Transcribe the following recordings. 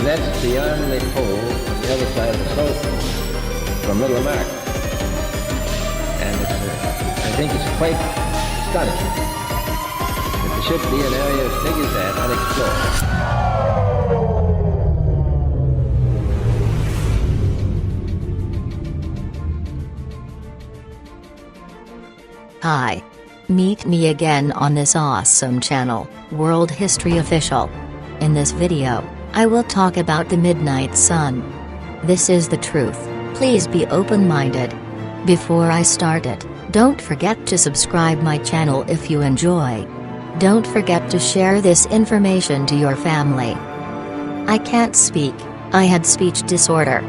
that's the only pole on the other side of the South Pole from Middle Mark. And I think it's quite astonishing that there should be an area as big as that unexplored. Hi. Meet me again on this awesome channel, World History Official. In this video, I will talk about the midnight sun. This is the truth, please be open-minded. Before I start it, don't forget to subscribe my channel if you enjoy. Don't forget to share this information to your family. I can't speak, I had speech disorder.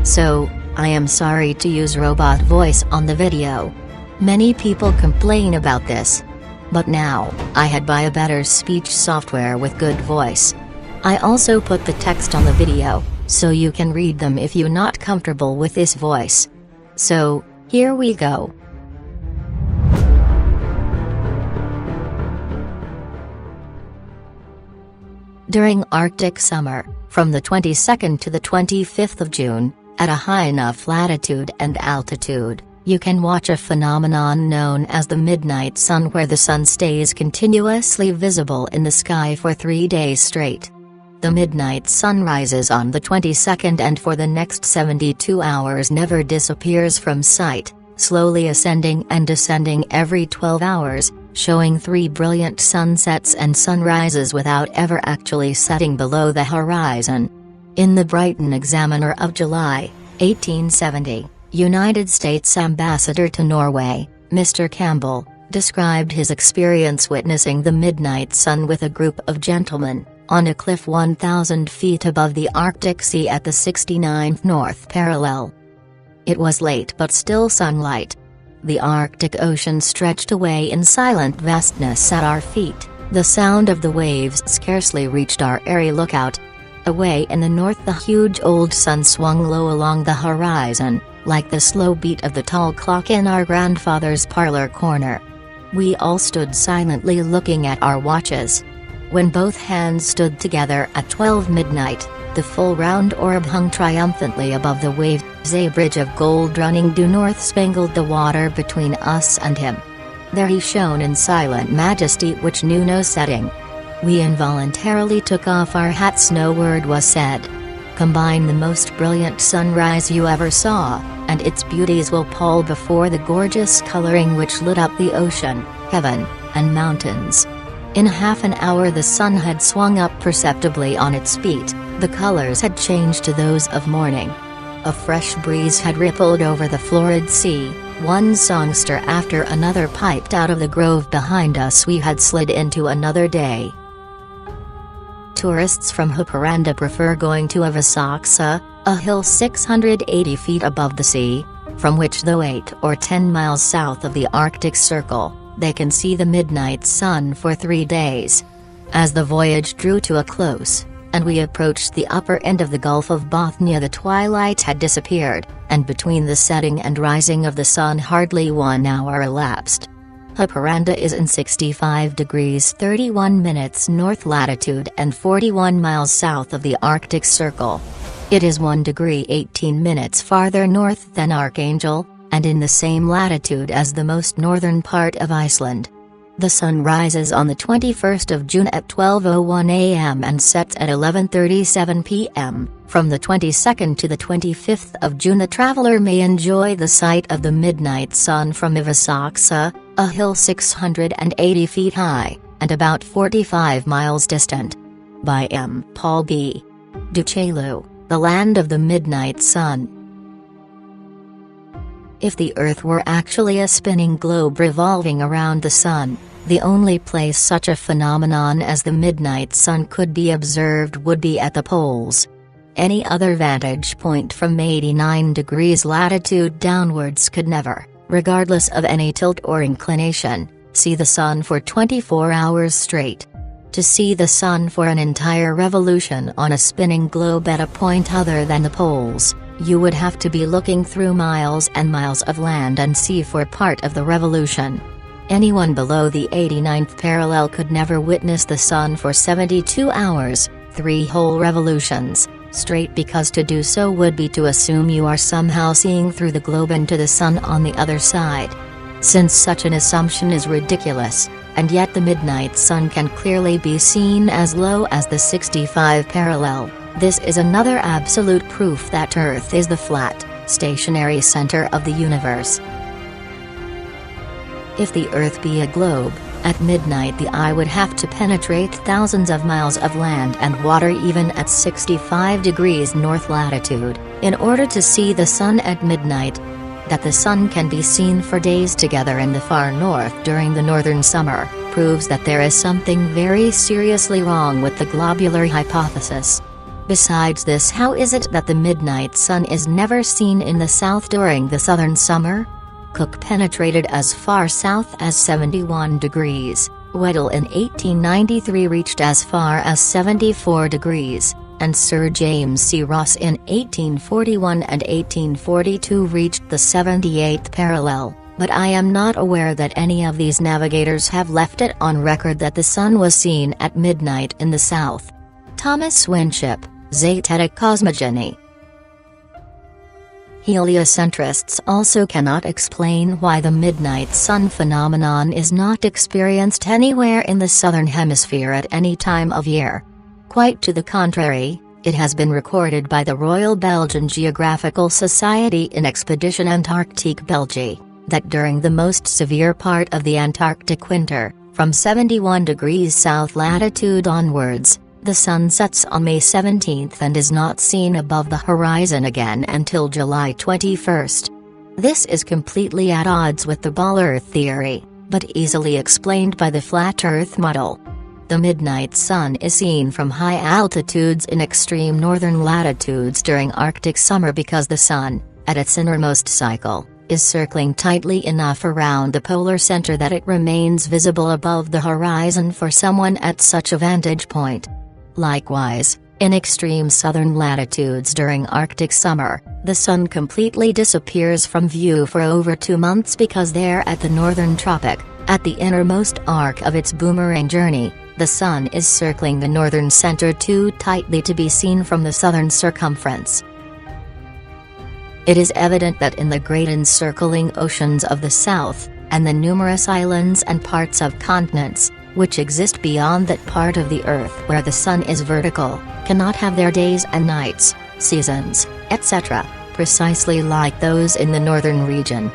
So, I am sorry to use robot voice on the video. Many people complain about this. But now, I had buy a better speech software with good voice. I also put the text on the video, so you can read them if you're not comfortable with this voice. So, here we go. During Arctic summer, from the 22nd to the 25th of June, at a high enough latitude and altitude, you can watch a phenomenon known as the midnight sun, where the sun stays continuously visible in the sky for 3 days straight. The midnight sun rises on the 22nd and for the next 72 hours never disappears from sight, slowly ascending and descending every 12 hours, showing 3 brilliant sunsets and sunrises without ever actually setting below the horizon. In the Brighton Examiner of July, 1870, United States Ambassador to Norway, Mr. Campbell, described his experience witnessing the midnight sun with a group of gentlemen, on a cliff 1,000 feet above the Arctic Sea at the 69th north parallel. It was late but still sunlight. The Arctic Ocean stretched away in silent vastness at our feet, the sound of the waves scarcely reached our airy lookout. Away in the north the huge old sun swung low along the horizon, like the slow beat of the tall clock in our grandfather's parlor corner. We all stood silently looking at our watches. When both hands stood together at 12 midnight, the full round orb hung triumphantly above the waves, a bridge of gold running due north spangled the water between us and him. There he shone in silent majesty which knew no setting. We involuntarily took off our hats, no word was said. Combine the most brilliant sunrise you ever saw, and its beauties will pall before the gorgeous coloring which lit up the ocean, heaven, and mountains. In half an hour the sun had swung up perceptibly on its feet, the colors had changed to those of morning. A fresh breeze had rippled over the florid sea, one songster after another piped out of the grove behind us. We had slid into another day. Tourists from Haparanda prefer going to Avasaksa, a hill 680 feet above the sea, from which, though 8 or 10 miles south of the Arctic Circle, they can see the midnight sun for 3 days. As the voyage drew to a close, and we approached the upper end of the Gulf of Bothnia, the twilight had disappeared, and between the setting and rising of the sun hardly 1 hour elapsed. Haparanda is in 65 degrees 31 minutes north latitude and 41 miles south of the Arctic Circle. It is 1 degree 18 minutes farther north than Archangel, and in the same latitude as the most northern part of Iceland. The sun rises on the 21st of June at 12:01 a.m. and sets at 11:37 p.m. From the 22nd to the 25th of June the traveler may enjoy the sight of the midnight sun from Ivasaksa, a hill 680 feet high, and about 45 miles distant. By M. Paul B. Duchelu, The Land of the Midnight Sun. If the Earth were actually a spinning globe revolving around the Sun, the only place such a phenomenon as the midnight sun could be observed would be at the poles. Any other vantage point from 89 degrees latitude downwards could never, regardless of any tilt or inclination, see the sun for 24 hours straight. To see the sun for an entire revolution on a spinning globe at a point other than the poles, you would have to be looking through miles and miles of land and sea for part of the revolution. Anyone below the 89th parallel could never witness the sun for 72 hours, 3 whole revolutions, straight because to do so would be to assume you are somehow seeing through the globe and to the sun on the other side. Since such an assumption is ridiculous, and yet the midnight sun can clearly be seen as low as the 65 parallel, this is another absolute proof that Earth is the flat, stationary center of the universe. If the Earth be a globe, at midnight the eye would have to penetrate thousands of miles of land and water even at 65 degrees north latitude, in order to see the sun at midnight. That the sun can be seen for days together in the far north during the northern summer, proves that there is something very seriously wrong with the globular hypothesis. Besides this, how is it that the midnight sun is never seen in the south during the southern summer? Cook penetrated as far south as 71 degrees, Weddell in 1893 reached as far as 74 degrees, and Sir James C. Ross in 1841 and 1842 reached the 78th parallel, but I am not aware that any of these navigators have left it on record that the sun was seen at midnight in the south. Thomas Winship, Zetetic Cosmogony. Heliocentrists also cannot explain why the midnight sun phenomenon is not experienced anywhere in the southern hemisphere at any time of year. Quite to the contrary, it has been recorded by the Royal Belgian Geographical Society in Expedition Antarctique Belgique, that during the most severe part of the Antarctic winter, from 71 degrees south latitude onwards, the sun sets on May 17 and is not seen above the horizon again until July 21. This is completely at odds with the ball Earth theory, but easily explained by the flat Earth model. The midnight sun is seen from high altitudes in extreme northern latitudes during Arctic summer because the sun, at its innermost cycle, is circling tightly enough around the polar center that it remains visible above the horizon for someone at such a vantage point. Likewise, in extreme southern latitudes during Arctic summer, the sun completely disappears from view for over 2 months because there at the northern tropic, at the innermost arc of its boomerang journey, the sun is circling the northern center too tightly to be seen from the southern circumference. It is evident that in the great encircling oceans of the south, and the numerous islands and parts of continents, which exist beyond that part of the earth where the sun is vertical, cannot have their days and nights, seasons, etc., precisely like those in the northern region.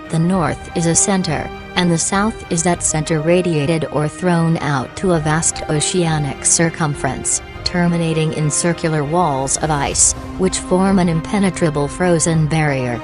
The north is a center, and the south is that center radiated or thrown out to a vast oceanic circumference, terminating in circular walls of ice, which form an impenetrable frozen barrier.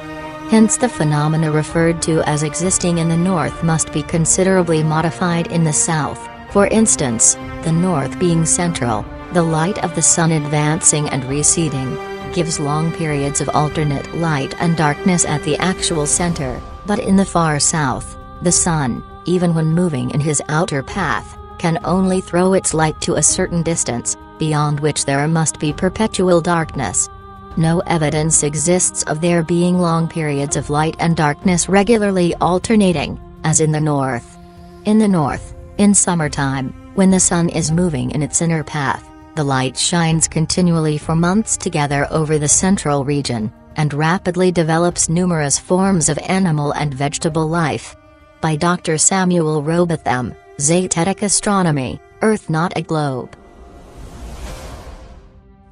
Hence the phenomena referred to as existing in the north must be considerably modified in the south. For instance, the north being central, the light of the sun advancing and receding, gives long periods of alternate light and darkness at the actual center, but in the far south, the sun, even when moving in his outer path, can only throw its light to a certain distance, beyond which there must be perpetual darkness. No evidence exists of there being long periods of light and darkness regularly alternating, as in the north. In the north, in summertime, when the sun is moving in its inner path, the light shines continually for months together over the central region, and rapidly develops numerous forms of animal and vegetable life. By Dr. Samuel Robotham, Zetetic Astronomy, Earth Not a Globe.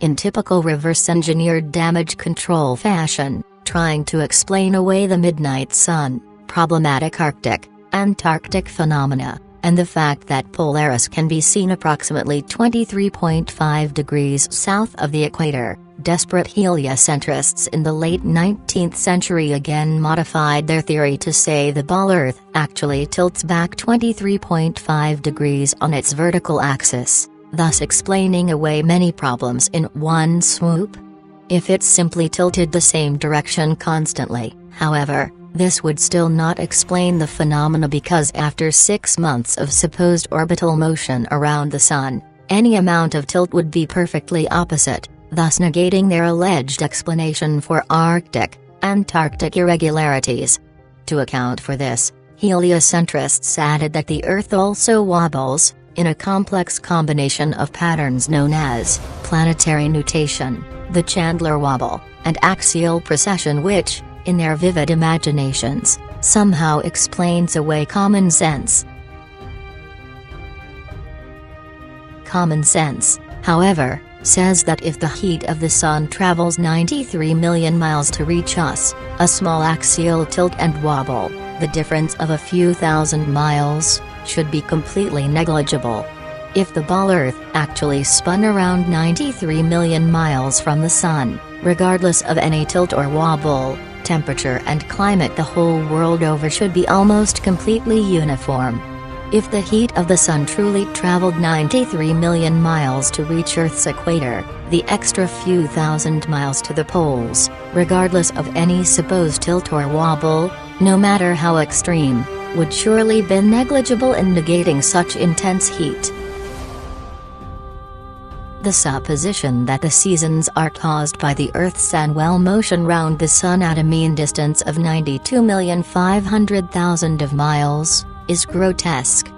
In typical reverse-engineered damage control fashion, trying to explain away the midnight sun, problematic Antarctic phenomena, and the fact that Polaris can be seen approximately 23.5 degrees south of the equator, desperate heliocentrists in the late 19th century again modified their theory to say the ball Earth actually tilts back 23.5 degrees on its vertical axis, thus explaining away many problems in one swoop. If it simply tilted the same direction constantly, however, this would still not explain the phenomena because after 6 months of supposed orbital motion around the Sun, any amount of tilt would be perfectly opposite, thus negating their alleged explanation for Antarctic irregularities. To account for this, heliocentrists added that the Earth also wobbles, in a complex combination of patterns known as planetary nutation, the Chandler wobble, and axial precession which, in their vivid imaginations, somehow explains away common sense. Common sense, however, says that if the heat of the Sun travels 93 million miles to reach us, a small axial tilt and wobble, the difference of a few thousand miles, should be completely negligible. If the ball Earth actually spun around 93 million miles from the Sun, regardless of any tilt or wobble, temperature and climate the whole world over should be almost completely uniform. If the heat of the Sun truly traveled 93 million miles to reach Earth's equator, the extra few thousand miles to the poles, regardless of any supposed tilt or wobble, no matter how extreme, would surely be negligible in negating such intense heat. The supposition that the seasons are caused by the Earth's annual motion round the Sun at a mean distance of 92,500,000 of miles, is grotesque.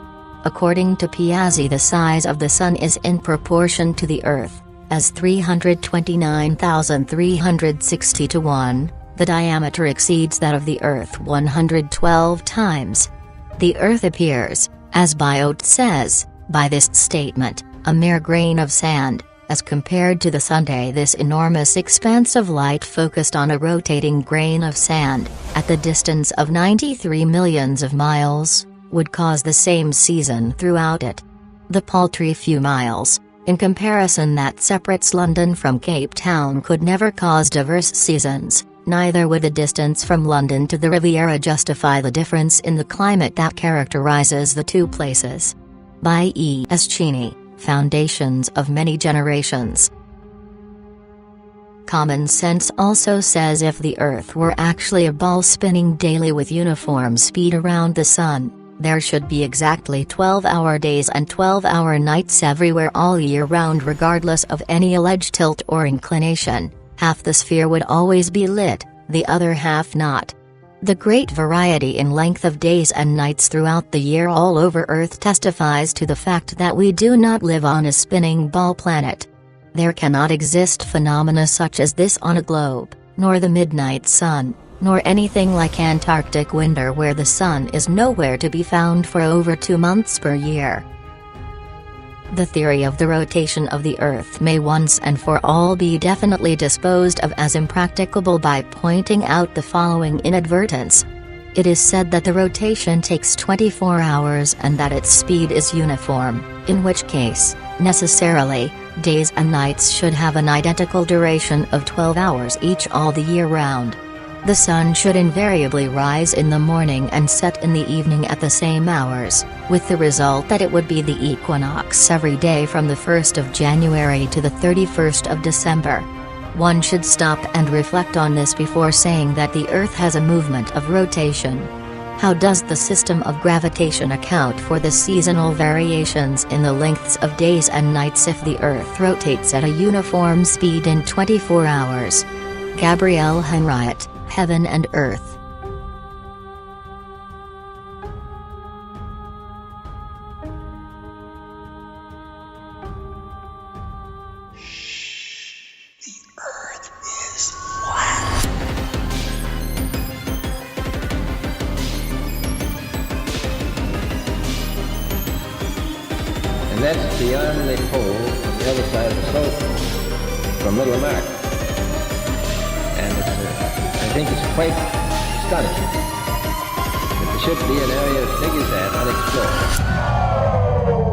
According to Piazzi, the size of the Sun is in proportion to the Earth, as 329,360 to 1, the diameter exceeds that of the Earth 112 times. The Earth appears, as Biot says, by this statement, a mere grain of sand, as compared to the Sunday. This enormous expanse of light focused on a rotating grain of sand, at the distance of 93 millions of miles, would cause the same season throughout it. The paltry few miles, in comparison, that separates London from Cape Town could never cause diverse seasons, neither would the distance from London to the Riviera justify the difference in the climate that characterizes the two places. By E. S. Cheney, Foundations of Many Generations. Common sense also says if the Earth were actually a ball spinning daily with uniform speed around the Sun, there should be exactly 12-hour days and 12-hour nights everywhere all year round, regardless of any alleged tilt or inclination. Half the sphere would always be lit, the other half not. The great variety in length of days and nights throughout the year all over Earth testifies to the fact that we do not live on a spinning ball planet. There cannot exist phenomena such as this on a globe, nor the midnight sun, nor anything like Antarctic winter where the Sun is nowhere to be found for over 2 months per year. The theory of the rotation of the Earth may once and for all be definitely disposed of as impracticable by pointing out the following inadvertence. It is said that the rotation takes 24 hours and that its speed is uniform, in which case, necessarily, days and nights should have an identical duration of 12 hours each all the year round. The Sun should invariably rise in the morning and set in the evening at the same hours, with the result that it would be the equinox every day from the 1st of January to the 31st of December. One should stop and reflect on this before saying that the Earth has a movement of rotation. How does the system of gravitation account for the seasonal variations in the lengths of days and nights if the Earth rotates at a uniform speed in 24 hours? Gabrielle Henriette, Heaven and Earth. And that's beyond the pole on the other side of the slope from Little Mark. And I think it's quite astonishing that there should be an area as big as that unexplored.